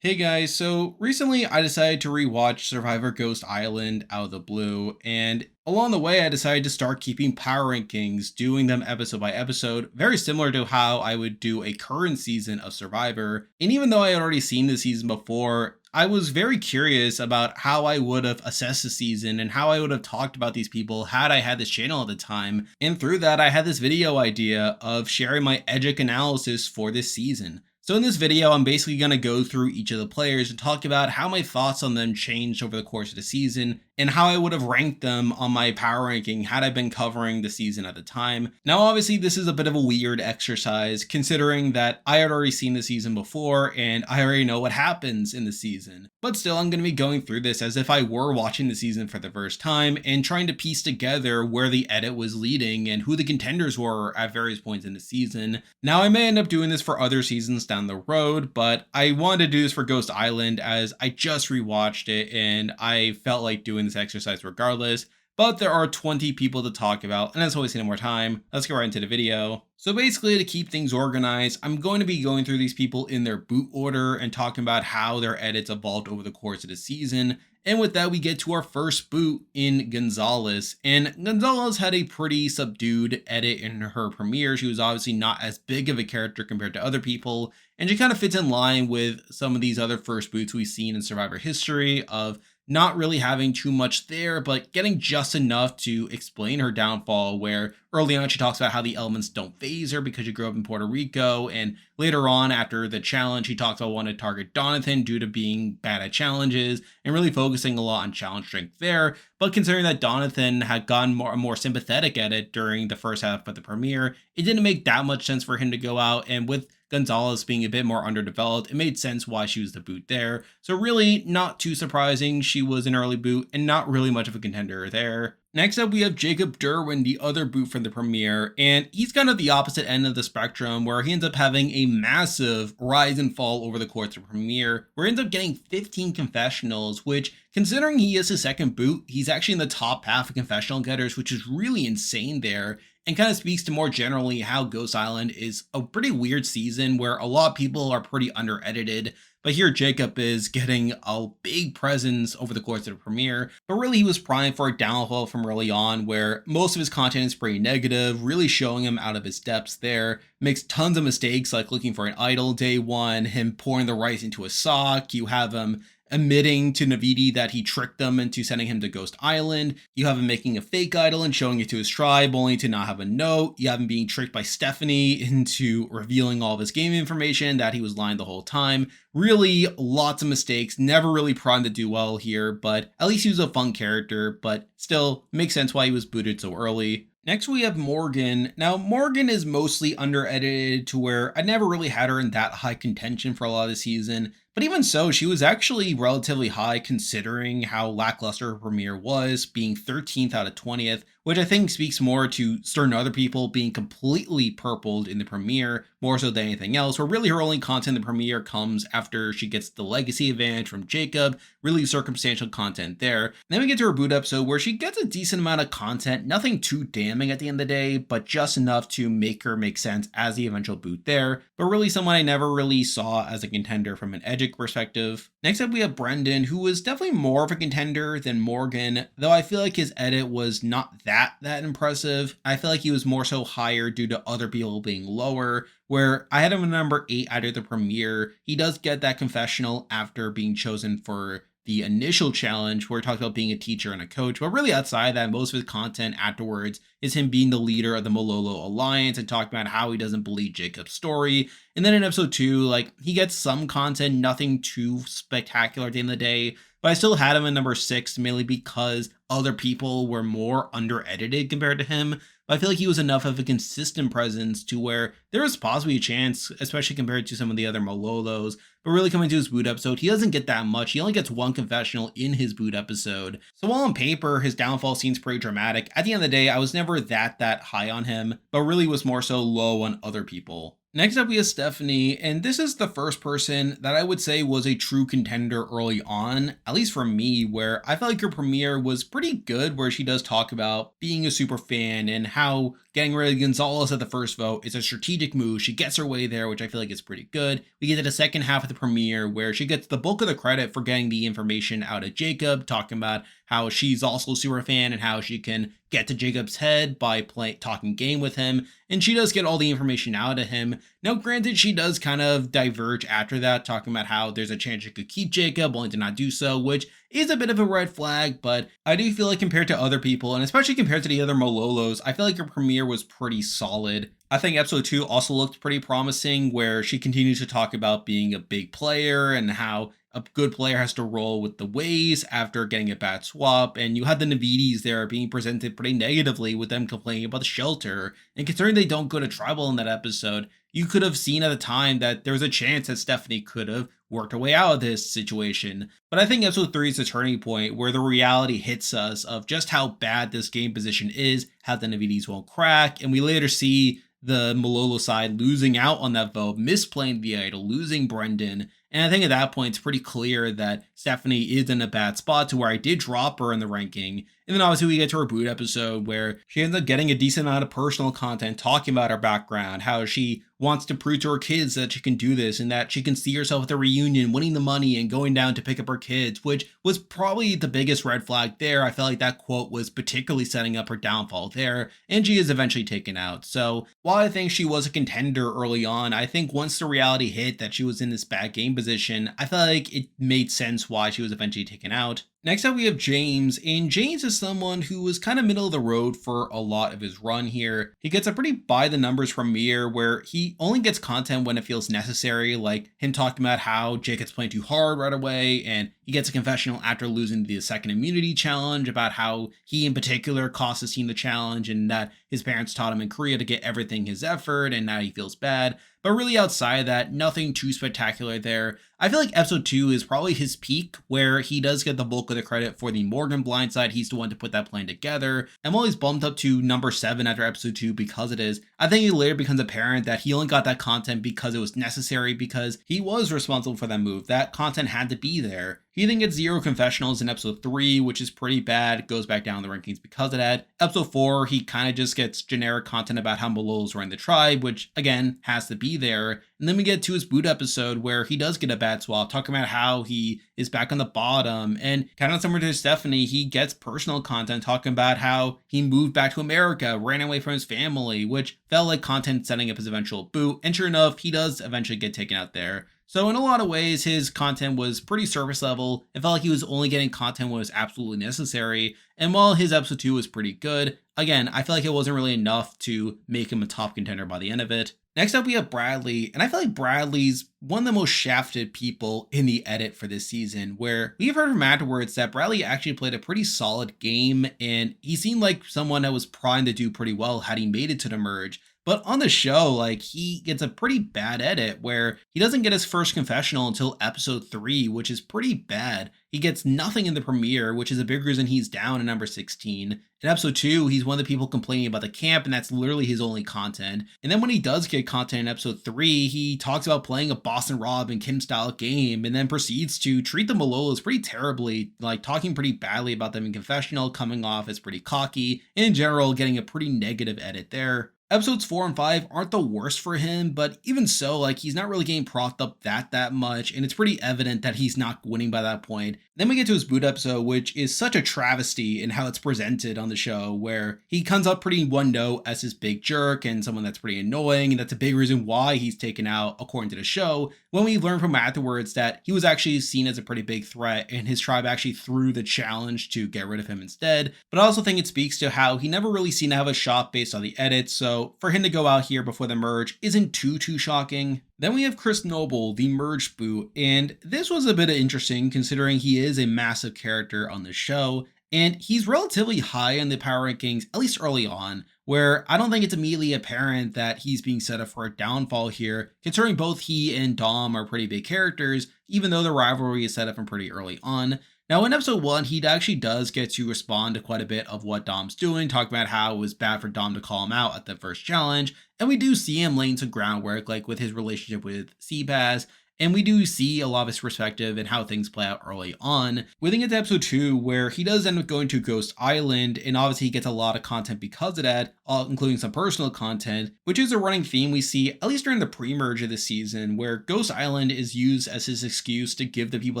Hey guys, so recently I decided to rewatch Survivor Ghost Island out of the blue, and along the way I decided to start keeping power rankings, doing them episode by episode, very similar to how I would do a current season of Survivor. And even though I had already seen the season before, I was very curious about how I would have assessed the season and how I would have talked about these people had I had this channel at the time. And through that, I had this video idea of sharing my edgic analysis for this season. So in this video, I'm basically going to go through each of the players and talk about how my thoughts on them changed over the course of the season and how I would have ranked them on my power ranking had I been covering the season at the time. Now, obviously, this is a bit of a weird exercise considering that I had already seen the season before and I already know what happens in the season. But still, I'm going to be going through this as if I were watching the season for the first time and trying to piece together where the edit was leading and who the contenders were at various points in the season. Now, I may end up doing this for other seasons down the road, but I wanted to do this for Ghost Island as I just rewatched it and I felt like doing this exercise regardless. But there are 20 people to talk about, and that's always any more time. Let's get right into the video. So basically, to keep things organized, I'm going to be going through these people in their boot order and talking about how their edits evolved over the course of the season. And with that, we get to our first boot in Gonzalez. And Gonzalez had a pretty subdued edit in her premiere. She was obviously not as big of a character compared to other people. And she kind of fits in line with some of these other first boots we've seen in Survivor history of not really having too much there, but getting just enough to explain her downfall, where early on she talks about how the elements don't phase her because she grew up in Puerto Rico, and later on after the challenge, she talks about wanting to target Donathan due to being bad at challenges, and really focusing a lot on challenge strength there. But considering that Donathan had gotten more sympathetic at it during the first half of the premiere, it didn't make that much sense for him to go out, and with Gonzalez being a bit more underdeveloped, it made sense why she was the boot there. So really not too surprising she was an early boot and not really much of a contender there. Next up, we have Jacob Derwin, the other boot from the premiere, and he's kind of the opposite end of the spectrum where he ends up having a massive rise and fall over the course of the premiere, where he ends up getting 15 confessionals, which, considering he is his second boot, he's actually in the top half of confessional getters, which is really insane there, and kind of speaks to more generally how Ghost Island is a pretty weird season where a lot of people are pretty under-edited. But here Jacob is getting a big presence over the course of the premiere, but really he was primed for a downfall from early on where most of his content is pretty negative, really showing him out of his depths there, makes tons of mistakes like looking for an idol day one, him pouring the rice into a sock, you have him admitting to Navidi that he tricked them into sending him to Ghost Island. You have him making a fake idol and showing it to his tribe only to not have a note. You have him being tricked by Stephanie into revealing all of his game information that he was lying the whole time. Really lots of mistakes, never really primed to do well here, but at least he was a fun character, but still makes sense why he was booted so early. Next, we have Morgan. Now, Morgan is mostly under-edited to where I never really had her in that high contention for a lot of the season. But even so, she was actually relatively high considering how lackluster her premiere was, being 13th out of 20th, which I think speaks more to certain other people being completely purpled in the premiere, more so than anything else, where really her only content in the premiere comes after she gets the legacy advantage from Jacob, really circumstantial content there. Then we get to her boot episode where she gets a decent amount of content, nothing too damning at the end of the day, but just enough to make her make sense as the eventual boot there, but really someone I never really saw as a contender from an edgic perspective. Next up we have Brendan, who was definitely more of a contender than Morgan, though I feel like his edit was not that impressive. I feel like he was more so higher due to other people being lower, where I had him at number 8 out of the premiere. He does get that confessional after being chosen for the initial challenge where he talks about being a teacher and a coach, but really outside of that, most of his content afterwards is him being the leader of the Malolo Alliance and talking about how he doesn't believe Jacob's story. And then in episode 2, like, he gets some content, nothing too spectacular at the end of the day, but I still had him at number 6 mainly because other people were more under-edited compared to him. But I feel like he was enough of a consistent presence to where there is possibly a chance, especially compared to some of the other Malolos. But really coming to his boot episode, he doesn't get that much. He only gets one confessional in his boot episode. So while on paper, his downfall seems pretty dramatic, at the end of the day, I was never that high on him, but really was more so low on other people. Next up, we have Stephanie, and this is the first person that I would say was a true contender early on, at least for me, where I felt like her premiere was pretty good, where she does talk about being a super fan and how getting rid of Gonzalez at the first vote is a strategic move. She gets her way there, which I feel like is pretty good. We get to the second half of the premiere where she gets the bulk of the credit for getting the information out of Jacob, talking about how she's also a super fan and how she can get to Jacob's head by talking game with him. And she does get all the information out of him. Now, granted, she does kind of diverge after that, talking about how there's a chance she could keep Jacob, only to not do so, which is a bit of a red flag, but I do feel like compared to other people, and especially compared to the other Malolos, I feel like her premiere was pretty solid. I think episode 2 also looked pretty promising, where she continues to talk about being a big player and how a good player has to roll with the ways after getting a bad swap, and you had the Navides there being presented pretty negatively with them complaining about the shelter, and considering they don't go to tribal in that episode, you could have seen at the time that there was a chance that Stephanie could have worked her way out of this situation. But I think episode 3 is the turning point where the reality hits us of just how bad this game position is, how the Navides won't crack, and we later see the Malolo side losing out on that vote, misplaying the idol, losing Brendan. And I think at that point, it's pretty clear that Stephanie is in a bad spot to where I did drop her in the ranking. And then obviously we get to her boot episode where she ends up getting a decent amount of personal content talking about her background, how she wants to prove to her kids that she can do this and that she can see herself at the reunion, winning the money and going down to pick up her kids, which was probably the biggest red flag there. I felt like that quote was particularly setting up her downfall there, and she is eventually taken out. So while I think she was a contender early on, I think once the reality hit that she was in this bad game position, I felt like it made sense why she was eventually taken out. Next up, we have James, and James is someone who was kind of middle of the road for a lot of his run here. He gets a pretty by the numbers premiere where he only gets content when it feels necessary, like him talking about how Jacob's playing too hard right away, and he gets a confessional after losing the second immunity challenge about how he in particular cost his team the challenge and that his parents taught him in Korea to get everything his effort and now he feels bad. But really outside of that, nothing too spectacular there. I feel like episode 2 is probably his peak, where he does get the bulk of the credit for the Morgan blindside. He's the one to put that plan together. And while he's bumped up to number 7 after episode 2 because it is, I think it later becomes apparent that he only got that content because it was necessary, because he was responsible for that move. That content had to be there. He then gets 0 confessionals in episode 3, which is pretty bad. Goes back down the rankings because of that. Episode 4, he kind of just gets generic content about how Malolos run the tribe, which again has to be there. And then we get to his boot episode where he does get a bad swap, talking about how he is back on the bottom. And kind of similar to Stephanie, he gets personal content talking about how he moved back to America, ran away from his family, which felt like content setting up his eventual boot. And sure enough, he does eventually get taken out there. So in a lot of ways, his content was pretty surface level. It felt like he was only getting content when it was absolutely necessary. And while his episode 2 was pretty good, again, I feel like it wasn't really enough to make him a top contender by the end of it. Next up, we have Bradley, and I feel like Bradley's one of the most shafted people in the edit for this season, where we've heard from afterwards that Bradley actually played a pretty solid game, and he seemed like someone that was primed to do pretty well had he made it to the merge. But on the show, like, he gets a pretty bad edit where he doesn't get his first confessional until episode 3, which is pretty bad. He gets nothing in the premiere, which is a big reason he's down in number 16. In episode 2, he's one of the people complaining about the camp, and that's literally his only content. And then when he does get content in episode 3, he talks about playing a Boston Rob and Kim style game, and then proceeds to treat the Malolos pretty terribly, like talking pretty badly about them in confessional, coming off as pretty cocky, and in general getting a pretty negative edit there. Episodes 4 and 5 aren't the worst for him, but even so, like, he's not really getting propped up that much, and it's pretty evident that he's not winning by that point. Then we get to his boot episode, which is such a travesty in how it's presented on the show, where he comes up pretty one note as his big jerk and someone that's pretty annoying, and that's a big reason why he's taken out, according to the show, when we learn from afterwards that he was actually seen as a pretty big threat, and his tribe actually threw the challenge to get rid of him instead. But I also think it speaks to how he never really seemed to have a shot based on the edits, so for him to go out here before the merge isn't too shocking. Then we have Chris Noble, the merge boot, and this was a bit interesting considering he is a massive character on the show, and he's relatively high in the power rankings, at least early on, where I don't think it's immediately apparent that he's being set up for a downfall here, considering both he and Dom are pretty big characters, even though the rivalry is set up from pretty early on. Now, in episode 1, he actually does get to respond to quite a bit of what Dom's doing, talking about how it was bad for Dom to call him out at the first challenge. And we do see him laying some groundwork, like with his relationship with Seabass. And we do see a lot of his perspective and how things play out early on. We think it's episode 2, where he does end up going to Ghost Island, and obviously he gets a lot of content because of that, including some personal content, which is a running theme we see, at least during the pre-merge of the season, where Ghost Island is used as his excuse to give the people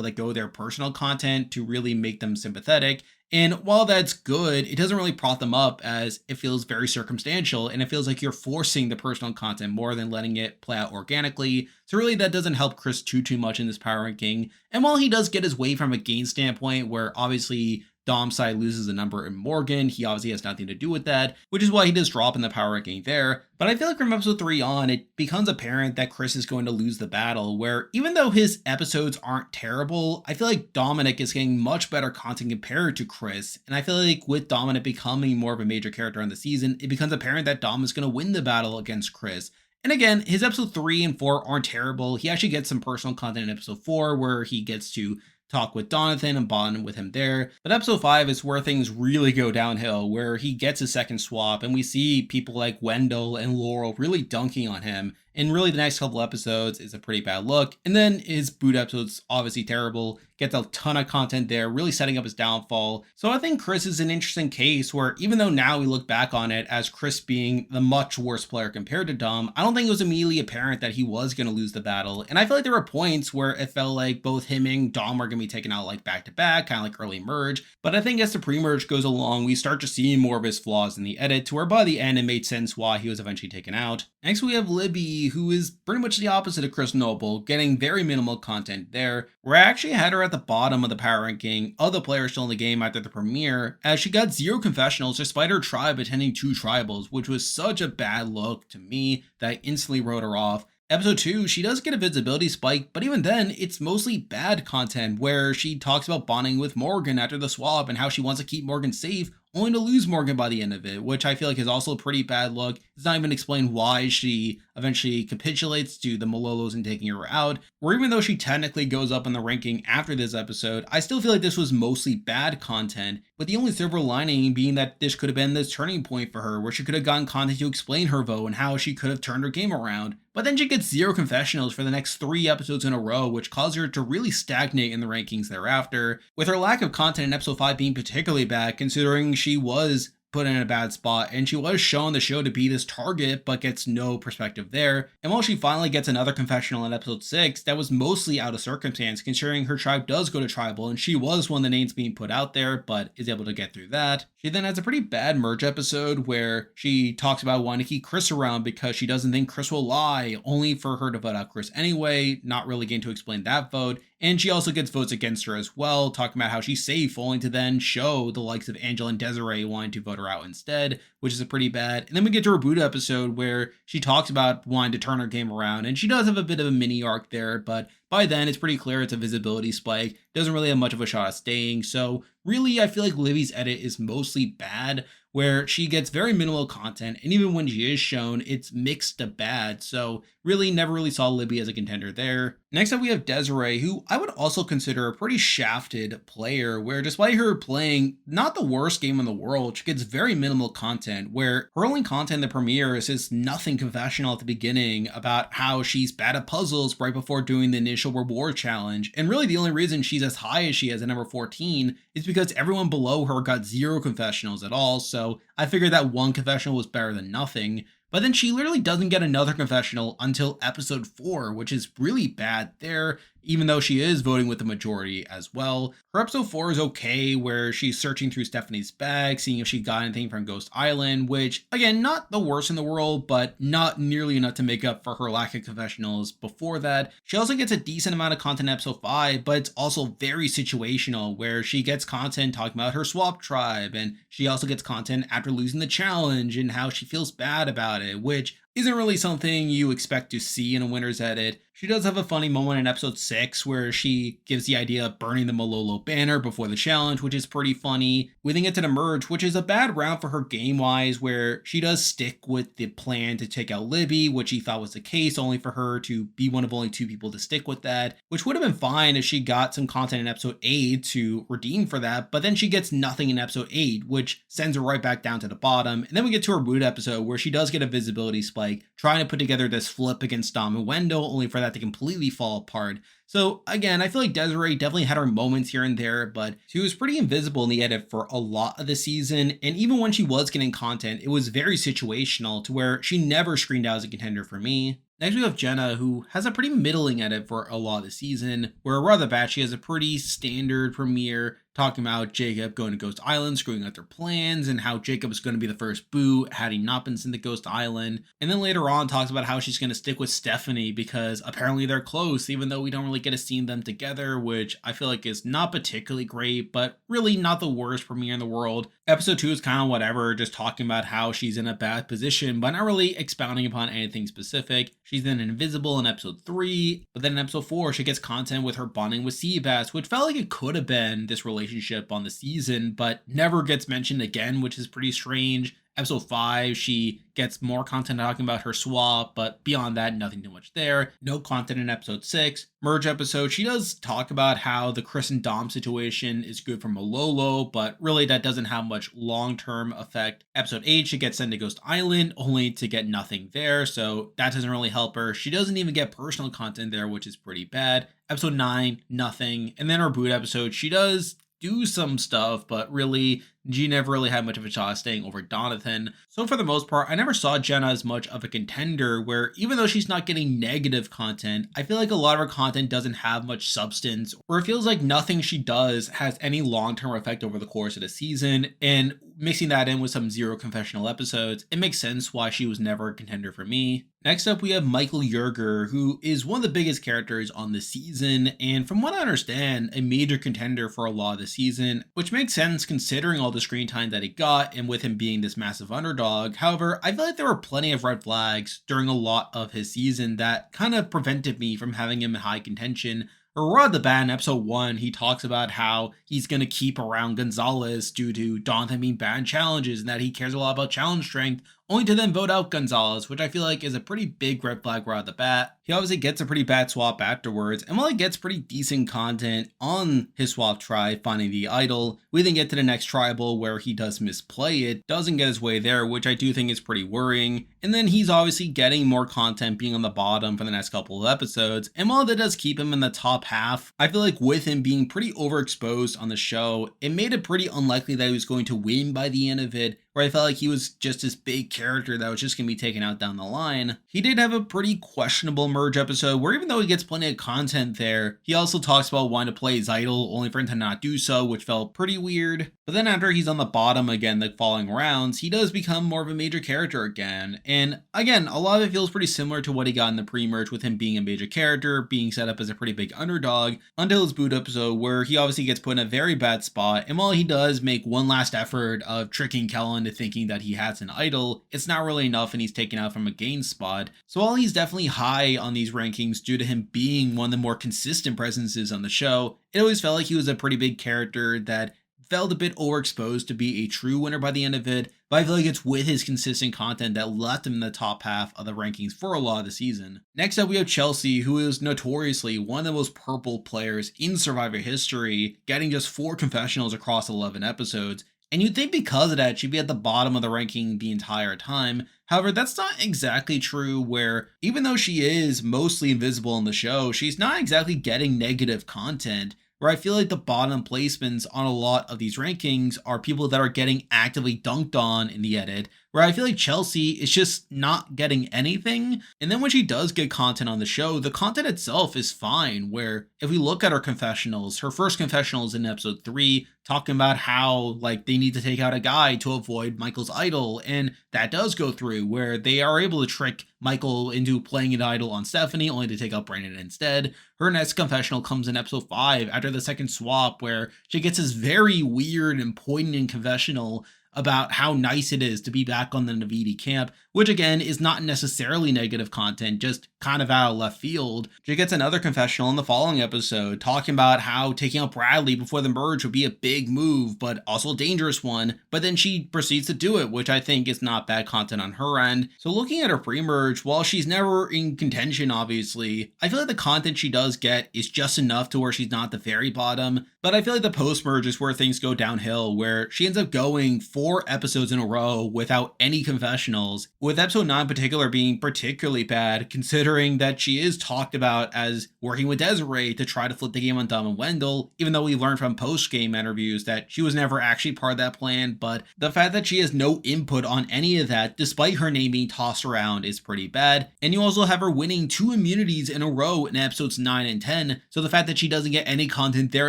that go there personal content to really make them sympathetic. And while that's good, it doesn't really prop them up, as it feels very circumstantial and it feels like you're forcing the personal content more than letting it play out organically. So really that doesn't help Chris too much in this power ranking. And while he does get his way from a gain standpoint, where obviously Dom's side loses a number in Morgan, he obviously has nothing to do with that, which is why he does drop in the power ranking there. But I feel like from episode 3 on, it becomes apparent that Chris is going to lose the battle, where even though his episodes aren't terrible, I feel like Dominic is getting much better content compared to Chris. And I feel like with Dominic becoming more of a major character on the season, it becomes apparent that Dom is going to win the battle against Chris. And again, his episode 3 and 4 aren't terrible. He actually gets some personal content in episode 4, where he gets to talk with Donathan and bond with him there. But episode 5 is where things really go downhill, where he gets a second swap and we see people like Wendell and Laurel really dunking on him. And really the next couple episodes is a pretty bad look. And then his boot episode's obviously terrible, gets a ton of content there, really setting up his downfall. So I think Chris is an interesting case where, even though now we look back on it as Chris being the much worse player compared to Dom, I don't think it was immediately apparent that he was going to lose the battle. And I feel like there were points where it felt like both him and Dom were going to be taken out like back to back, kind of like early merge. But I think as the pre-merge goes along, we start to see more of his flaws in the edit, to where by the end it made sense why he was eventually taken out. Next we have Libby, who is pretty much the opposite of Chris Noble, getting very minimal content there, where I actually had her at the bottom of the power ranking of the players still in the game after the premiere, as she got 0 confessionals despite her tribe attending 2 tribals, which was such a bad look to me that I instantly wrote her off. Episode 2, she does get a visibility spike, but even then, it's mostly bad content, where she talks about bonding with Morgan after the swap and how she wants to keep Morgan safe, only to lose Morgan by the end of it, which I feel like is also a pretty bad look. It's not even explained why she eventually capitulates to the Malolos and taking her out, or even though she technically goes up in the ranking after this episode, I still feel like this was mostly bad content, with the only silver lining being that this could have been this turning point for her, where she could have gotten content to explain her vote and how she could have turned her game around. But then she gets 0 confessionals for the next 3 episodes in a row, which caused her to really stagnate in the rankings thereafter, with her lack of content in episode 5 being particularly bad, considering she was put in a bad spot and she was shown the show to be this target but gets no perspective there. And while she finally gets another confessional in episode 6, that was mostly out of circumstance, considering her tribe does go to tribal and she was one of the names being put out there, but is able to get through that. She then has a pretty bad merge episode where she talks about wanting to keep Chris around because she doesn't think Chris will lie, only for her to vote out Chris anyway, not really getting to explain that vote. And she also gets votes against her as well, talking about how she's safe, only to then show the likes of Angela and Desiree wanting to vote her out instead, which is a pretty bad. And then we get to her Buddha episode where she talks about wanting to turn her game around, and she does have a bit of a mini arc there, but by then it's pretty clear it's a visibility spike, doesn't really have much of a shot at staying. So really, I feel like Libby's edit is mostly bad, where she gets very minimal content, and even when she is shown, it's mixed to bad. So really never really saw Libby as a contender there. Next up we have Desiree, who I would also consider a pretty shafted player, where despite her playing not the worst game in the world, she gets very minimal content, where her only content in the premiere is this nothing confessional at the beginning about how she's bad at puzzles right before doing the initial reward challenge. And really the only reason she's as high as she is at number 14 is because everyone below her got 0 confessionals at all. So I figured that 1 confessional was better than nothing. But then she literally doesn't get another confessional until episode 4, which is really bad there, even though she is voting with the majority as well. Her episode 4 is okay, where she's searching through Stephanie's bag, seeing if she got anything from Ghost Island, which, again, not the worst in the world, but not nearly enough to make up for her lack of confessionals before that. She also gets a decent amount of content in episode 5, but it's also very situational, where she gets content talking about her swap tribe, and she also gets content after losing the challenge and how she feels bad about it, which isn't really something you expect to see in a winner's edit. She does have a funny moment in episode 6 where she gives the idea of burning the Malolo banner before the challenge, which is pretty funny. We then get to the merge, which is a bad round for her game-wise, where she does stick with the plan to take out Libby, which he thought was the case, only for her to be one of only 2 people to stick with that, which would have been fine if she got some content in episode 8 to redeem for that, but then she gets nothing in episode 8, which sends her right back down to the bottom. And then we get to her boot episode where she does get a visibility spike, trying to put together this flip against Dom and Wendell, only for that to completely fall apart. So again, I feel like Desiree definitely had her moments here and there, but she was pretty invisible in the edit for a lot of the season. And even when she was getting content, it was very situational to where she never screened out as a contender for me. Next, we have Jenna, who has a pretty middling edit for a lot of the season, where right off the bat, she has a pretty standard premiere talking about Jacob going to Ghost Island, screwing up their plans, and how Jacob is going to be the first boot had he not been sent to Ghost Island. And then later on talks about how she's going to stick with Stephanie because apparently they're close, even though we don't really get to see them together, which I feel like is not particularly great, but really not the worst premiere in the world. Episode 2 is kind of whatever, just talking about how she's in a bad position, but not really expounding upon anything specific. She's then invisible in episode 3, but then in episode 4, she gets content with her bonding with Seabass, which felt like it could have been this relationship on the season, but never gets mentioned again, which is pretty strange. Episode 5, she gets more content talking about her swap, but beyond that, nothing too much there. No content in episode 6. Merge episode, she does talk about how the Chris and Dom situation is good for Malolo, but really that doesn't have much long-term effect. Episode 8, she gets sent to Ghost Island, only to get nothing there, so that doesn't really help her. She doesn't even get personal content there, which is pretty bad. Episode 9, nothing. And then our boot episode, she does do some stuff, but really G never really had much of a shot at staying over Donathan. So for the most part, I never saw Jenna as much of a contender, where even though she's not getting negative content, I feel like a lot of her content doesn't have much substance, or it feels like nothing she does has any long-term effect over the course of the season. And mixing that in with some zero confessional episodes, it makes sense why she was never a contender for me. Next up, we have Michael Yerger, who is one of the biggest characters on the season, and from what I understand, a major contender for a lot of the season, which makes sense considering all the screen time that he got and with him being this massive underdog. However, I feel like there were plenty of red flags during a lot of his season that kind of prevented me from having him in high contention. Right off the bat in episode 1, he talks about how he's going to keep around Gonzalez due to Donathan being bad in challenges and that he cares a lot about challenge strength, only to then vote out Gonzalez, which I feel like is a pretty big red flag right off the bat. He obviously gets a pretty bad swap afterwards, and while he gets pretty decent content on his swap try, finding the idol, we then get to the next tribal where he does misplay it, doesn't get his way there, which I do think is pretty worrying, and then he's obviously getting more content being on the bottom for the next couple of episodes, and while that does keep him in the top half, I feel like with him being pretty overexposed on the show, it made it pretty unlikely that he was going to win by the end of it, where I felt like he was just this big character that was just going to be taken out down the line. He did have a pretty questionable merge episode where even though he gets plenty of content there, he also talks about wanting to play his idol only for him to not do so, which felt pretty weird. But then after he's on the bottom again the following rounds, he does become more of a major character again. And again, a lot of it feels pretty similar to what he got in the pre-merge with him being a major character, being set up as a pretty big underdog, until his boot episode where he obviously gets put in a very bad spot. And while he does make one last effort of tricking Kellen into thinking that he has an idol, it's not really enough and he's taken out from a gain spot. So while he's definitely high on these rankings due to him being one of the more consistent presences on the show, it always felt like he was a pretty big character that felt a bit overexposed to be a true winner by the end of it, but I feel like it's with his consistent content that left him in the top half of the rankings for a lot of the season. Next up, we have Chelsea, who is notoriously one of the most purple players in Survivor history, getting just 4 confessionals across 11 episodes. And you'd think because of that, she'd be at the bottom of the ranking the entire time. However, that's not exactly true, where even though she is mostly invisible in the show, she's not exactly getting negative content. Where I feel like the bottom placements on a lot of these rankings are people that are getting actively dunked on in the edit, where I feel like Chelsea is just not getting anything. And then when she does get content on the show, the content itself is fine, where if we look at her confessionals, her first confessional is in episode 3, talking about how like they need to take out a guy to avoid Michael's idol, and that does go through, where they are able to trick Michael into playing an idol on Stephanie, only to take out Brandon instead. Her next confessional comes in episode 5 after the second swap, where she gets this very weird and poignant confessional about how nice it is to be back on the Navidi camp, which again is not necessarily negative content, just kind of out of left field. She gets another confessional in the following episode talking about how taking out Bradley before the merge would be a big move, but also a dangerous one, but then she proceeds to do it, which I think is not bad content on her end. So looking at her pre-merge, while she's never in contention obviously, I feel like the content she does get is just enough to where she's not the very bottom, but I feel like the post-merge is where things go downhill, where she ends up going 4 episodes in a row without any confessionals, with episode 9 in particular being particularly bad, considering that she is talked about as working with Desiree to try to flip the game on Dom and Wendell, even though we learned from post-game interviews that she was never actually part of that plan. But the fact that she has no input on any of that, despite her name being tossed around, is pretty bad. And you also have her winning 2 immunities in a row in episodes 9 and 10, so the fact that she doesn't get any content there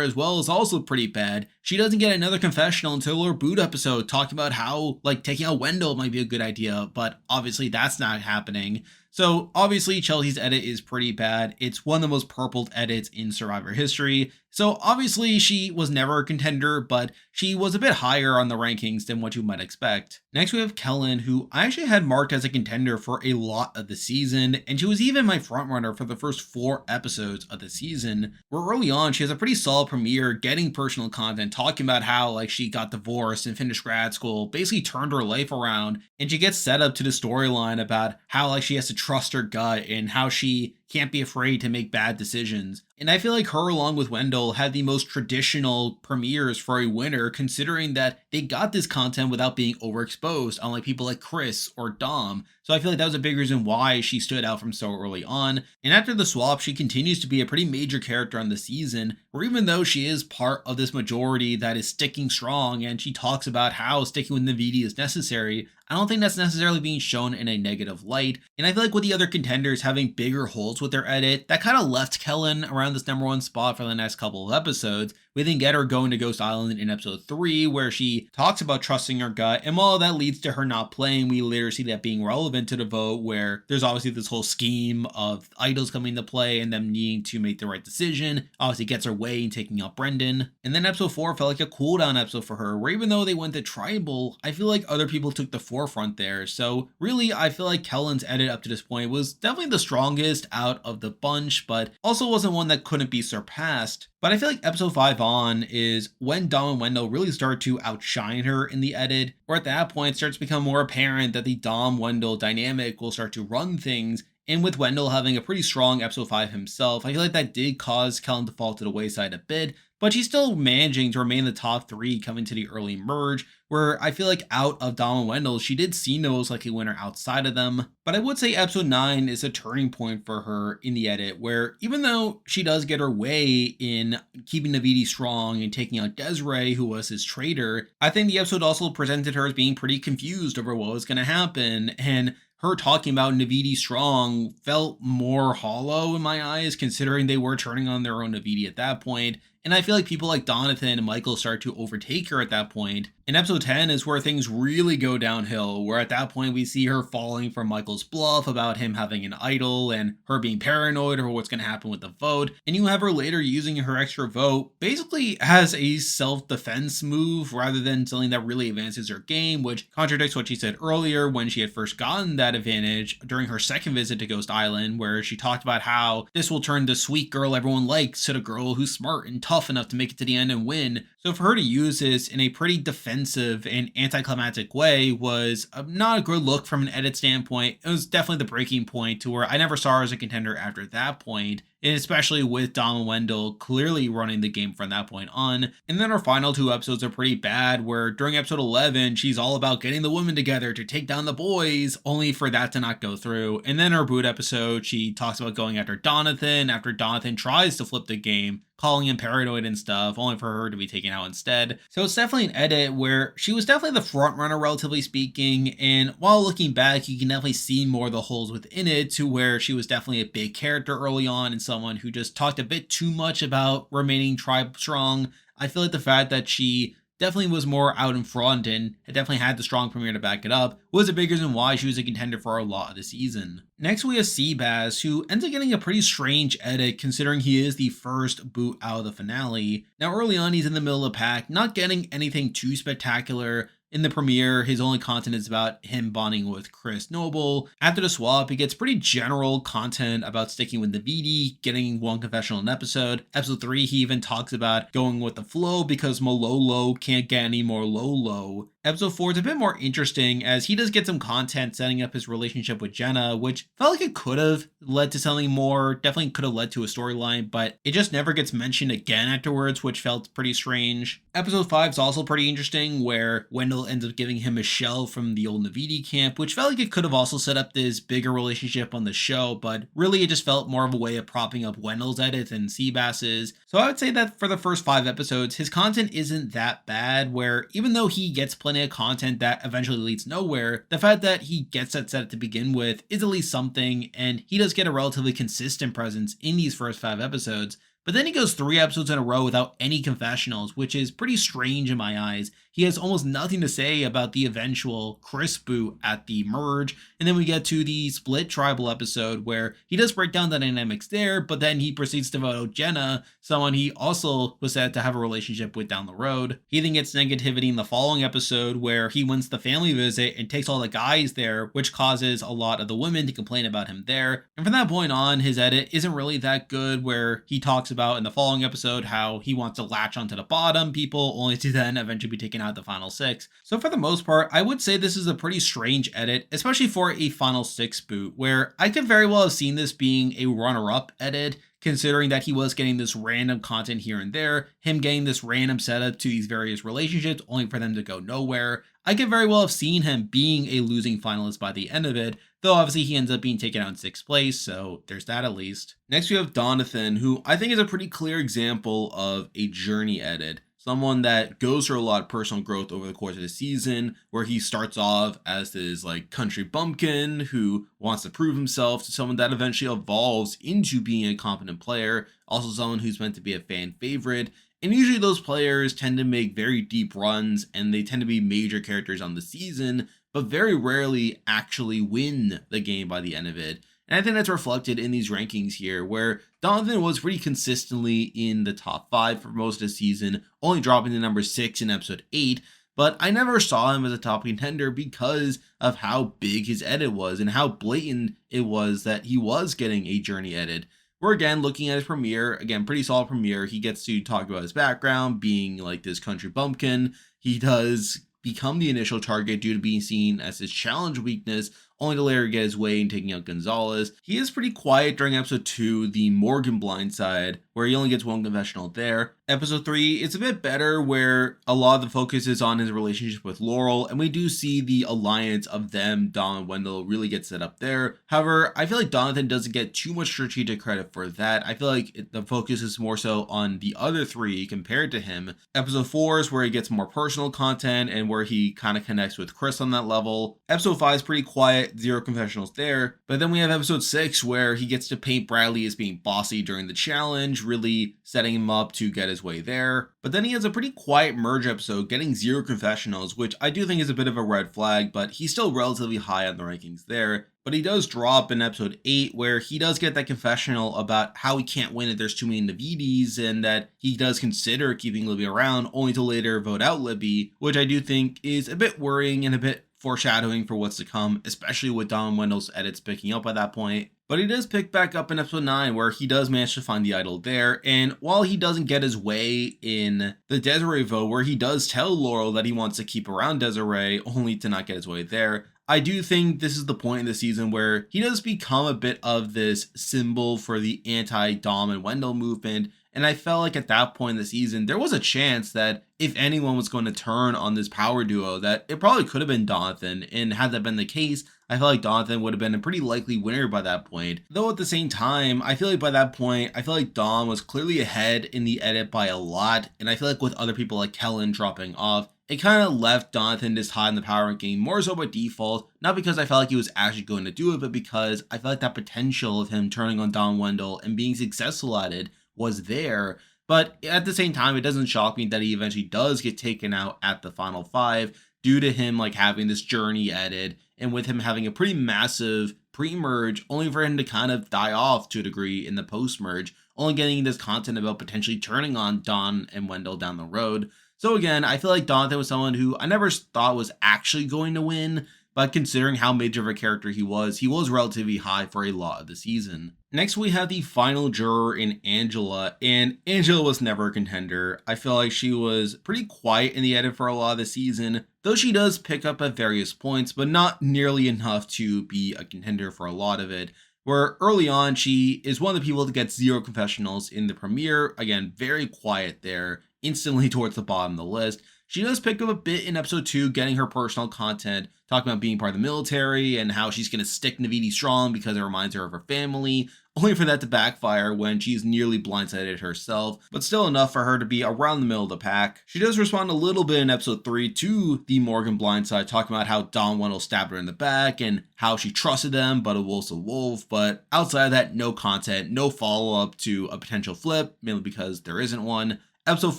as well is also pretty bad. She doesn't get another confessional until her boot episode talking about how, like, taking out Wendell might be a good idea, but obviously that's not happening. So obviously Chelsea's edit is pretty bad. It's one of the most purpled edits in Survivor history. So obviously she was never a contender, but she was a bit higher on the rankings than what you might expect. Next we have Kellen, who I actually had marked as a contender for a lot of the season, and she was even my frontrunner for the first 4 episodes of the season, where early on she has a pretty solid premiere, getting personal content, talking about how like she got divorced and finished grad school, basically turned her life around, and she gets set up to the storyline about how like she has to trust her gut and how she can't be afraid to make bad decisions. And I feel like her along with Wendell had the most traditional premieres for a winner, considering that they got this content without being overexposed, unlike people like Chris or Dom. So I feel like that was a big reason why she stood out from so early on. And after the swap, she continues to be a pretty major character on the season, where even though she is part of this majority that is sticking strong, and she talks about how sticking with Navidi is necessary, I don't think that's necessarily being shown in a negative light. And I feel like with the other contenders having bigger holes with their edit, that kind of left Kellen around this number 1 spot for the next couple of episodes. We then get her going to Ghost Island in episode 3, where she talks about trusting her gut, and while that leads to her not playing, we later see that being relevant to the vote, where there's obviously this whole scheme of idols coming into play and them needing to make the right decision. Obviously gets her way in taking out Brendan. And then episode 4 felt like a cooldown episode for her, where even though they went to tribal, I feel like other people took the forefront there. So really, I feel like Kellen's edit up to this point was definitely the strongest out of the bunch, but also wasn't one that couldn't be surpassed. But I feel like episode 5 on is when Dom and Wendell really start to outshine her in the edit, where at that point it starts to become more apparent that the Dom-Wendell dynamic will start to run things. And with Wendell having a pretty strong episode 5 himself, I feel like that did cause Kellen to fall to the wayside a bit, but she's still managing to remain in the top 3 coming to the early merge, where I feel like out of Dom and Wendell, she did seem the most likely winner outside of them. But I would say episode 9 is a turning point for her in the edit, where even though she does get her way in keeping Navidi strong and taking out Desiree, who was his traitor, I think the episode also presented her as being pretty confused over what was going to happen, and her talking about Navidi strong felt more hollow in my eyes, considering they were turning on their own Navidi at that point. And I feel like people like Donathan and Michael start to overtake her at that point. And episode 10 is where things really go downhill, where at that point we see her falling for Michael's bluff about him having an idol and her being paranoid over what's going to happen with the vote. And you have her later using her extra vote basically as a self-defense move rather than something that really advances her game, which contradicts what she said earlier when she had first gotten that advantage during her second visit to Ghost Island, where she talked about how this will turn the sweet girl everyone likes to the girl who's smart and tough enough to make it to the end and win. So for her to use this in a pretty defensive and anticlimactic way was not a good look from an edit standpoint. It was definitely the breaking point to where I never saw her as a contender after that point. And especially with Dom and Wendell clearly running the game from that point on. And then our final 2 episodes are pretty bad, where during episode 11, she's all about getting the women together to take down the boys, only for that to not go through. And then our boot episode, she talks about going after Donathan tries to flip the game, calling him paranoid and stuff, only for her to be taken out instead. So it's definitely an edit where she was definitely the front runner, relatively speaking, and while looking back, you can definitely see more of the holes within it, to where she was definitely a big character early on and someone who just talked a bit too much about remaining tribe strong. I feel like the fact that she definitely was more out in front and definitely had the strong premiere to back it up was a big reason why she was a contender for a lot of the season. Next we have Seabass, who ends up getting a pretty strange edit considering he is the first boot out of the finale. Now early on he's in the middle of the pack, not getting anything too spectacular, In the premiere, his only content is about him bonding with Chris Noble. After the swap, he gets pretty general content about sticking with Navidi, getting one confessional an episode. Episode 3, he even talks about going with the flow because Malolo can't get any more Lolo. Episode 4 is a bit more interesting as he does get some content setting up his relationship with Jenna, which felt like it could have led to something more, definitely could have led to a storyline, but it just never gets mentioned again afterwards, which felt pretty strange. Episode 5 is also pretty interesting, where Wendell ends up giving him a shell from the old Navidi camp, which felt like it could have also set up this bigger relationship on the show, but really it just felt more of a way of propping up Wendell's edit than Seabass's. So I would say that for the first 5 episodes, his content isn't that bad, where even though he gets plenty of content that eventually leads nowhere, the fact that he gets that set to begin with is at least something, and he does get a relatively consistent presence in these first 5 episodes. But then he goes 3 episodes in a row without any confessionals, which is pretty strange in my eyes. He has almost nothing to say about the eventual Chris boot at the merge, and then we get to the split tribal episode where he does break down the dynamics there, but then he proceeds to vote out Jenna, someone he also was said to have a relationship with down the road. He then gets negativity in the following episode where he wins the family visit and takes all the guys there, which causes a lot of the women to complain about him there. And from that point on, his edit isn't really that good, where he talks about in the following episode how he wants to latch onto the bottom people only to then eventually be taken out the final 6. So for the most part, I would say this is a pretty strange edit, especially for a final 6 boot, where I could very well have seen this being a runner-up edit, considering that he was getting this random content here and there, him getting this random setup to these various relationships only for them to go nowhere. I could very well have seen him being a losing finalist by the end of it, though obviously he ends up being taken out in 6th place, so there's that at least. Next we have Donathan, who I think is a pretty clear example of a journey edit. Someone that goes through a lot of personal growth over the course of the season, where he starts off as this country bumpkin who wants to prove himself to someone that eventually evolves into being a competent player, also someone who's meant to be a fan favorite. And usually those players tend to make very deep runs and they tend to be major characters on the season, but very rarely actually win the game by the end of it. And I think that's reflected in these rankings here, where Donovan was pretty consistently in the top 5 for most of the season, only dropping to number 6 in episode 8, but I never saw him as a top contender because of how big his edit was and how blatant it was that he was getting a journey edit. We're again looking at his premiere, again, pretty solid premiere. He gets to talk about his background, being like this country bumpkin. He does become the initial target due to being seen as his challenge weakness, only to later get his way in taking out Gonzalez. He is pretty quiet during episode 2, the Morgan blindside, where he only gets one confessional there. Episode 3, it's a bit better, where a lot of the focus is on his relationship with Laurel, and we do see the alliance of them, Dom and Wendell, really get set up there. However, I feel like Donathan doesn't get too much strategic credit for that. I feel like the focus is more so on the other 3 compared to him. Episode 4 is where he gets more personal content and where he kind of connects with Chris on that level. Episode 5 is pretty quiet, 0 confessionals there. But then we have episode 6 where he gets to paint Bradley as being bossy during the challenge, really setting him up to get his way there. But then he has a pretty quiet merge episode, getting 0 confessionals, which I do think is a bit of a red flag, but he's still relatively high on the rankings there. But he does drop in episode 8, where he does get that confessional about how he can't win if there's too many Navidis, and that he does consider keeping Libby around, only to later vote out Libby, which I do think is a bit worrying and a bit foreshadowing for what's to come, especially with Dom and Wendell's edits picking up by that point. But he does pick back up in episode 9, where he does manage to find the idol there, and while he doesn't get his way in the Desiree vote, where he does tell Laurel that he wants to keep around Desiree, only to not get his way there, I do think this is the point in the season where he does become a bit of this symbol for the anti-Dom and Wendell movement. And I felt like at that point in the season, there was a chance that if anyone was going to turn on this power duo, that it probably could have been Donathan. And had that been the case, I feel like Donathan would have been a pretty likely winner by that point. Though at the same time, I feel like by that point, I feel like Dom was clearly ahead in the edit by a lot. And I feel like with other people like Kellen dropping off, it kind of left Donathan this high in the power ranking, more so by default, not because I felt like he was actually going to do it, but because I felt like that potential of him turning on Don Wendell and being successful at it was there. But at the same time, it doesn't shock me that he eventually does get taken out at the final 5 due to him having this journey edit, and with him having a pretty massive pre-merge, only for him to kind of die off to a degree in the post-merge, only getting this content about potentially turning on Don and Wendell down the road. So again, I feel like Jonathan was someone who I never thought was actually going to win, but considering how major of a character he was relatively high for a lot of the season. Next, we have the final juror in Angela, and Angela was never a contender. I feel like she was pretty quiet in the edit for a lot of the season, though she does pick up at various points, but not nearly enough to be a contender for a lot of it. Where early on, she is one of the people that gets 0 confessionals in the premiere. Again, very quiet there, instantly towards the bottom of the list. She does pick up a bit in episode 2, getting her personal content, talking about being part of the military and how she's going to stick Naviti strong because it reminds her of her family, only for that to backfire when she's nearly blindsided herself, but still enough for her to be around the middle of the pack. She does respond a little bit in episode 3 to the Morgan blindside, talking about how Don Wendell stabbed her in the back and how she trusted them, but a wolf's a wolf. But outside of that, no content, no follow-up to a potential flip, mainly because there isn't one. Episode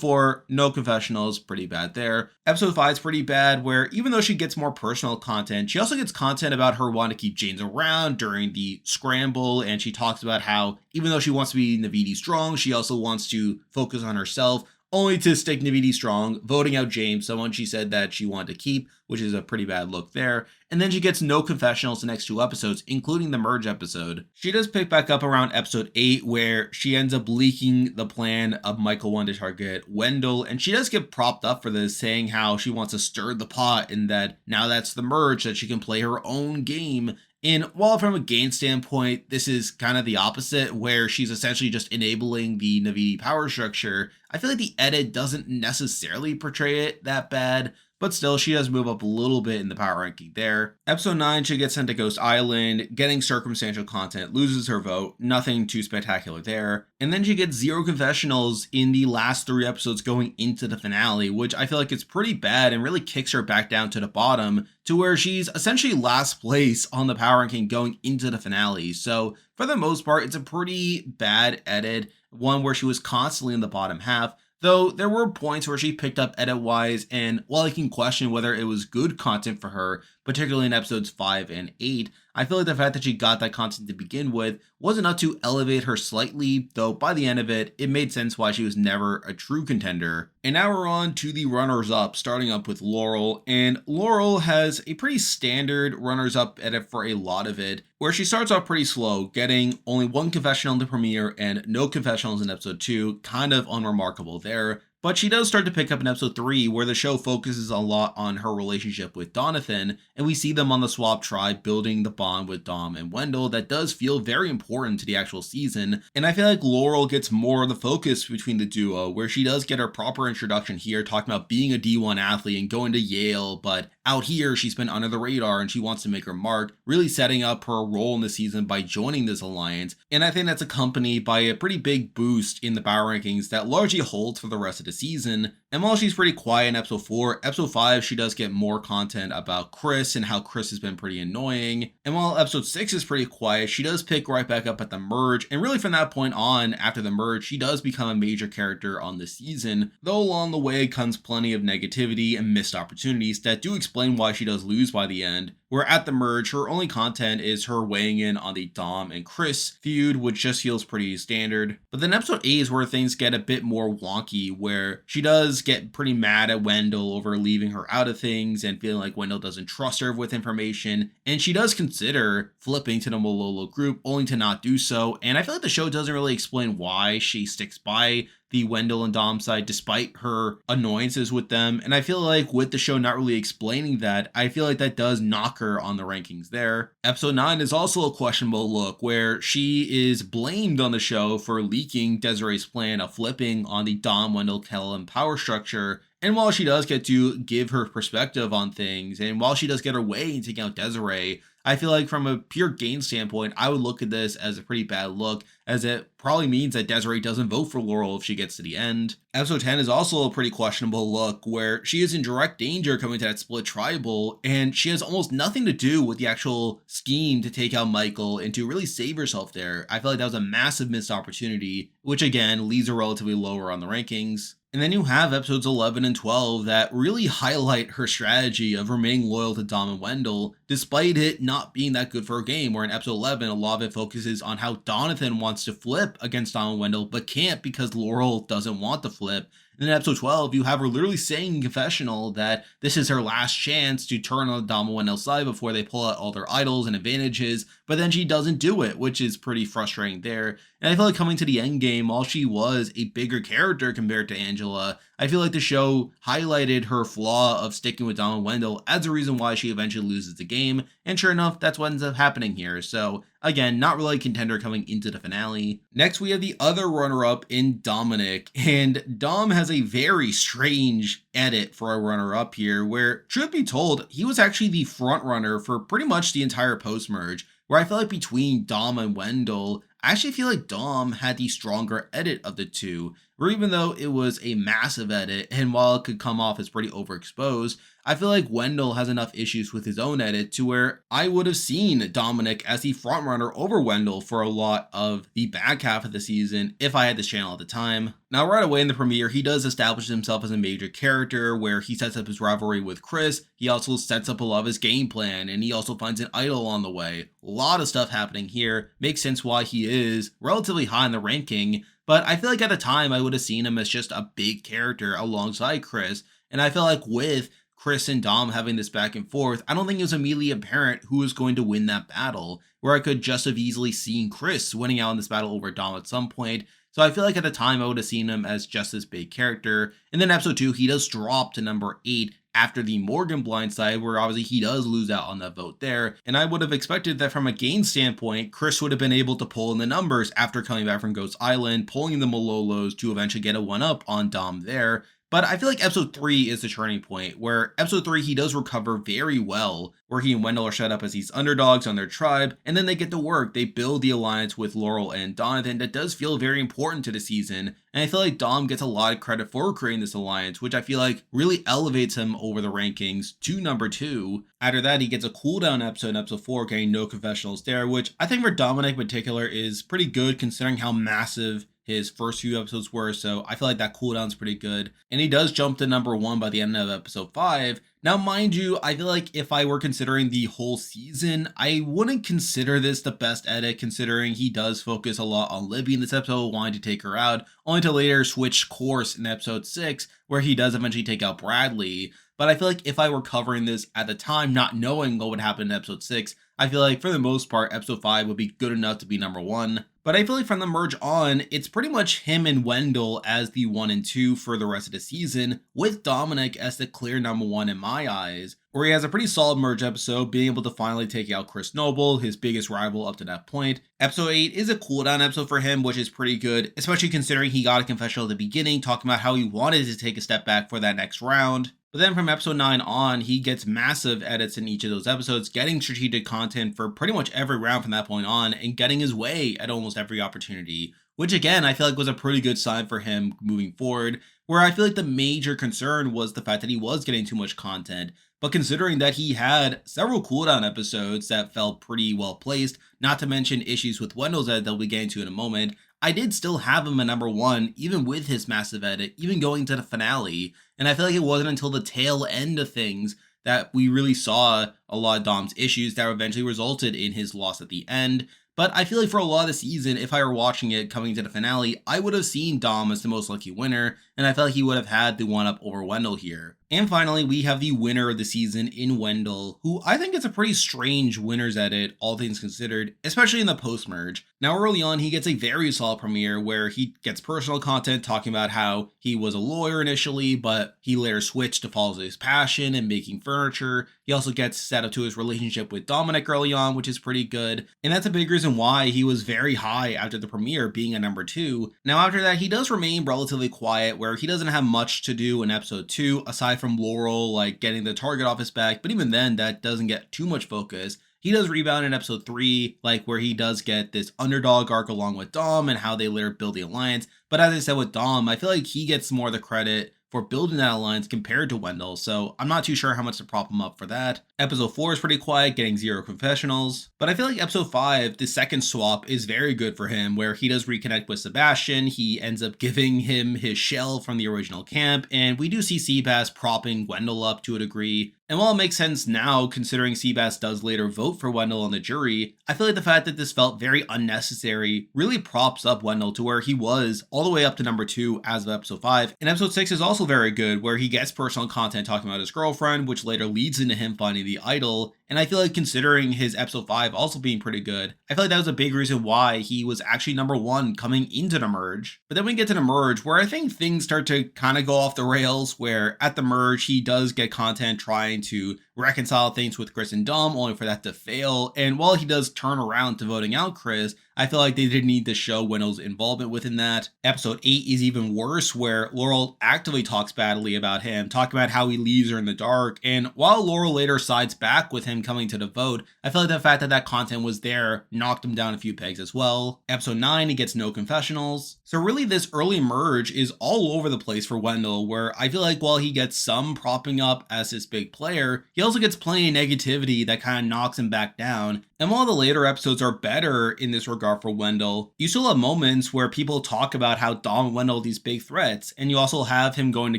4, no confessionals, pretty bad there. Episode 5 is pretty bad, where even though she gets more personal content, she also gets content about her wanting to keep James around during the scramble, and she talks about how even though she wants to be Naviti strong, she also wants to focus on herself, only to stick Naviti strong, voting out James, someone she said that she wanted to keep, which is a pretty bad look there. And then she gets no confessionals the next 2 episodes, including the merge episode. She does pick back up around episode 8, where she ends up leaking the plan of Michael wanting to target Wendell, and she does get propped up for this, saying how she wants to stir the pot and that now that's the merge, that she can play her own game. And while from a game standpoint, this is kind of the opposite, where she's essentially just enabling the Naviti power structure, I feel like the edit doesn't necessarily portray it that bad, but still, she does move up a little bit in the power ranking there. Episode 9, she gets sent to Ghost Island, getting circumstantial content, loses her vote, nothing too spectacular there. And then she gets 0 confessionals in the last 3 episodes going into the finale, which I feel like is pretty bad and really kicks her back down to the bottom, to where she's essentially last place on the power ranking going into the finale. So for the most part, it's a pretty bad edit, one where she was constantly in the bottom half. Though there were points where she picked up edit-wise, and while I can question whether it was good content for her, particularly in episodes 5 and 8, I feel like the fact that she got that content to begin with was enough to elevate her slightly, though by the end of it, it made sense why she was never a true contender. And now we're on to the runners-up, starting up with Laurel, and Laurel has a pretty standard runners-up edit for a lot of it, where she starts off pretty slow, getting only 1 confessional in the premiere and no confessionals in episode 2, kind of unremarkable there. But she does start to pick up in episode 3, where the show focuses a lot on her relationship with Jonathan, and we see them on the Swap Tribe building the bond with Dom and Wendell that does feel very important to the actual season. And I feel like Laurel gets more of the focus between the duo, where she does get her proper introduction here, talking about being a D1 athlete and going to Yale, but out here she's been under the radar and she wants to make her mark, really setting up her role in the season by joining this alliance. And I think that's accompanied by a pretty big boost in the power rankings that largely holds for the rest of the season. And while she's pretty quiet in episode 4, episode 5 she does get more content about Chris and how Chris has been pretty annoying. And while episode 6 is pretty quiet, she does pick right back up at the merge, and really from that point on, after the merge, she does become a major character on the season, though along the way comes plenty of negativity and missed opportunities that do explain why she does lose by the end, where at the merge, her only content is her weighing in on the Dom and Chris feud, which just feels pretty standard. But then episode 8 is where things get a bit more wonky, where she does get pretty mad at Wendell over leaving her out of things and feeling like Wendell doesn't trust her with information, and she does consider flipping to the Malolo group, only to not do so, and I feel like the show doesn't really explain why she sticks by the Wendell and Dom side despite her annoyances with them. And I feel like with the show not really explaining that, I feel like that does knock her on the rankings there. Episode 9 is also a questionable look, where she is blamed on the show for leaking Desiree's plan of flipping on the Dom, Wendell, Kellum power structure. And while she does get to give her perspective on things, and while she does get her way in taking out Desiree, I feel like from a pure game standpoint, I would look at this as a pretty bad look, as it probably means that Desiree doesn't vote for Laurel if she gets to the end. Episode 10 is also a pretty questionable look, where she is in direct danger coming to that split tribal, and she has almost nothing to do with the actual scheme to take out Michael and to really save herself there. I feel like that was a massive missed opportunity, which again leaves her relatively lower on the rankings. And then you have episodes 11 and 12 that really highlight her strategy of remaining loyal to Dom and Wendell, despite it not being that good for a game, where in episode 11, a lot of it focuses on how Donathan wants to flip against Dom and Wendell, but can't because Laurel doesn't want to flip. And in episode 12, you have her literally saying in confessional that this is her last chance to turn on Dom and Wendell's side before they pull out all their idols and advantages, but then she doesn't do it, which is pretty frustrating there. And I feel like coming to the end game, while she was a bigger character compared to Angela, I feel like the show highlighted her flaw of sticking with Dom and Wendell as a reason why she eventually loses the game. And sure enough, that's what ends up happening here. So again, not really a contender coming into the finale. Next, we have the other runner-up in Dominic. And Dom has a very strange edit for a runner-up here, where, truth be told, he was actually the front runner for pretty much the entire post-merge, where I feel like between Dom and Wendell, I actually feel like Dom had the stronger edit of the two, where even though it was a massive edit, and while it could come off as pretty overexposed, I feel like Wendell has enough issues with his own edit to where I would have seen Dominic as the frontrunner over Wendell for a lot of the back half of the season if I had this channel at the time. Now, right away in the premiere, he does establish himself as a major character where he sets up his rivalry with Chris. He also sets up a lot of his game plan, and he also finds an idol on the way. A lot of stuff happening here. Makes sense why he is relatively high in the ranking, but I feel like at the time I would have seen him as just a big character alongside Chris, and I feel like with Chris and Dom having this back and forth, I don't think it was immediately apparent who was going to win that battle, where I could just have easily seen Chris winning out in this battle over Dom at some point. So I feel like at the time I would have seen him as just this big character. And then episode 2, he does drop to number 8 after the Morgan blindside, where obviously he does lose out on that vote there. And I would have expected that from a gain standpoint, Chris would have been able to pull in the numbers after coming back from Ghost Island, pulling the Malolos to eventually get a 1-up on Dom there. But I feel like episode 3 is the turning point, where episode 3 he does recover very well, where he and Wendell are set up as these underdogs on their tribe, and then they get to work. They build the alliance with Laurel and Donathan that does feel very important to the season, and I feel like Dom gets a lot of credit for creating this alliance, which I feel like really elevates him over the rankings to number 2. After that, he gets a cooldown episode in episode 4, getting no confessionals there, which I think for Dominic in particular is pretty good considering how massive his first few episodes were, so I feel like that cooldown's pretty good. And he does jump to number 1 by the end of episode 5. Now, mind you, I feel like if I were considering the whole season, I wouldn't consider this the best edit, considering he does focus a lot on Libby in this episode, wanting to take her out, only to later switch course in episode 6, where he does eventually take out Bradley. But I feel like if I were covering this at the time, not knowing what would happen in episode 6, I feel like for the most part, episode 5 would be good enough to be number 1. But I feel like from the merge on, it's pretty much him and Wendell as the 1 and 2 for the rest of the season, with Dominic as the clear number 1 in my eyes, where he has a pretty solid merge episode, being able to finally take out Chris Noble, his biggest rival up to that point. Episode 8 is a cooldown episode for him, which is pretty good, especially considering he got a confessional at the beginning, talking about how he wanted to take a step back for that next round. But then from episode 9 on, he gets massive edits in each of those episodes, getting strategic content for pretty much every round from that point on, and getting his way at almost every opportunity, which again, I feel like was a pretty good sign for him moving forward, where I feel like the major concern was the fact that he was getting too much content. But considering that he had several cooldown episodes that felt pretty well placed, not to mention issues with Wendell's edit that we'll get into in a moment, I did still have him at number 1, even with his massive edit, even going to the finale. And I feel like it wasn't until the tail end of things that we really saw a lot of Dom's issues that eventually resulted in his loss at the end. But I feel like for a lot of the season, if I were watching it coming to the finale, I would have seen Dom as the most lucky winner, and I felt like he would have had the 1-up over Wendell here. And finally, we have the winner of the season in Wendell, who I think is a pretty strange winner's edit, all things considered, especially in the post-merge. Now, early on, he gets a very solid premiere where he gets personal content talking about how he was a lawyer initially, but he later switched to follow his passion and making furniture. He also gets set up to his relationship with Dominic early on, which is pretty good. And that's a big reason why he was very high after the premiere, being a number 2. Now, after that, he does remain relatively quiet, where he doesn't have much to do in episode 2, aside from Laurel, like getting the target off his back, but even then, that doesn't get too much focus. He does rebound in episode 3, like where he does get this underdog arc along with Dom and how they later build the alliance. But as I said with Dom, I feel like he gets more of the credit for building that alliance compared to Wendell, so I'm not too sure how much to prop him up for that. Episode 4 is pretty quiet, getting 0 confessionals, but I feel like episode 5, the second swap, is very good for him, where he does reconnect with Sebastian. He ends up giving him his shell from the original camp, and we do see Seabass propping Wendell up to a degree. And while it makes sense now, considering Seabass does later vote for Wendell on the jury, I feel like the fact that this felt very unnecessary really props up Wendell to where he was all the way up to number 2 as of episode 5. And episode 6 is also very good, where he gets personal content talking about his girlfriend, which later leads into him finding the idol. And I feel like considering his episode 5 also being pretty good, I feel like that was a big reason why he was actually number 1 coming into the merge. But then we get to the merge, where I think things start to kind of go off the rails, where at the merge he does get content trying to reconcile things with Chris and Dom, only for that to fail. And while he does turn around to voting out Chris, I feel like they didn't need to show Wendell's involvement within that. Episode 8 is even worse, where Laurel actively talks badly about him, talking about how he leaves her in the dark. And while Laurel later sides back with him coming to the vote, I feel like the fact that that content was there knocked him down a few pegs as well. Episode 9, he gets no confessionals. So really this early merge is all over the place for Wendell, where I feel like while he gets some propping up as his big player, he also gets plenty of negativity that kind of knocks him back down. And while the later episodes are better in this regard for Wendell, you still have moments where people talk about how Dom and Wendell are these big threats, and you also have him going to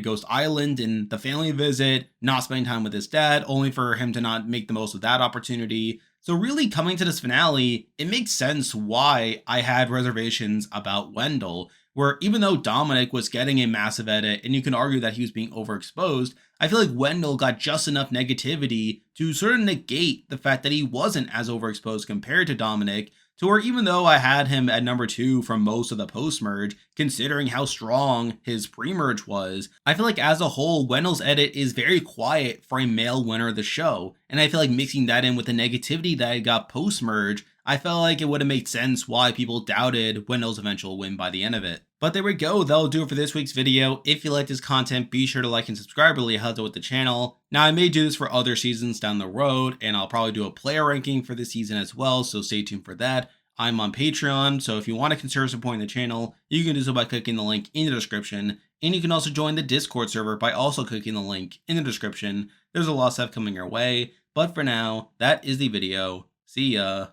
Ghost Island and the family visit, not spending time with his dad, only for him to not make the most of that opportunity. So really coming to this finale, it makes sense why I had reservations about Wendell, where even though Dominic was getting a massive edit, and you can argue that he was being overexposed, I feel like Wendell got just enough negativity to sort of negate the fact that he wasn't as overexposed compared to Dominic, to where even though I had him at number 2 from most of the post-merge, considering how strong his pre-merge was, I feel like as a whole, Wendell's edit is very quiet for a male winner of the show. And I feel like mixing that in with the negativity that I got post-merge, I felt like it would have made sense why people doubted Wendell's eventual win by the end of it. But there we go, that'll do it for this week's video. If you like this content, be sure to like and subscribe, really helps out with the channel. Now I may do this for other seasons down the road, and I'll probably do a player ranking for this season as well, so stay tuned for that. I'm on Patreon, so if you want to consider supporting the channel, you can do so by clicking the link in the description, and you can also join the Discord server by also clicking the link in the description. There's a lot of stuff coming your way, but for now, that is the video. See ya.